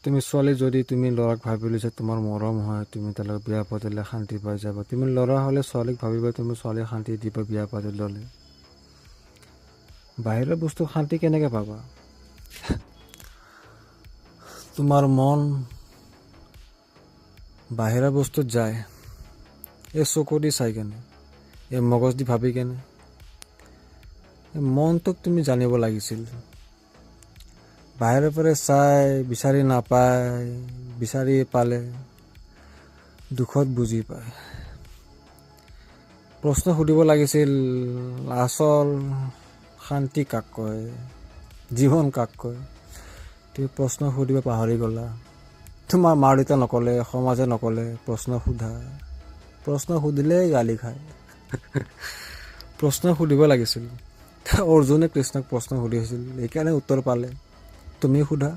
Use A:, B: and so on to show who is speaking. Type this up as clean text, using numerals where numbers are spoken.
A: তুমি ছোৱালী যদি তুমি ল'ৰাক ভাবি যে তোমাৰ মৰম হয়, তুমি তাৰ লগত বিয়া পাতিলে শান্তি পাই যাবা। তুমি ল'ৰা হ'লে ছোৱালীক ভাবিবা তুমি ছোৱালী শান্তি দিবা বিয়া পাতি ল'লে। বাহিৰৰ বস্তু শান্তি কেনেকৈ পাবা? তোমাৰ মন বাহিৰা বস্তুত যায়, এই চকু দি চাই কেনে, এই মগজ দি ভাবি কেনে। মনটোক তুমি জানিব লাগিছিল। বাহিৰৰ পৰা চাই বিচাৰি নাপায়, বিচাৰি পালে দুখত বুজি পায়। প্ৰশ্ন সুধিব লাগিছিল, আচল শান্তি কাক কয়, জীৱন কাক কয়? তুমি প্ৰশ্ন সুধিব পাহৰি গ'লা। তোমাৰ মা দেউতা নক'লে, সমাজে নক'লে প্ৰশ্ন সোধা। প্ৰশ্ন সুধিলেই গালি খায়। প্ৰশ্ন সুধিব লাগিছিল। অৰ্জুনে কৃষ্ণক প্ৰশ্ন সুধিছিল, সেইকাৰণে উত্তৰ পালে। তুমি সোধা।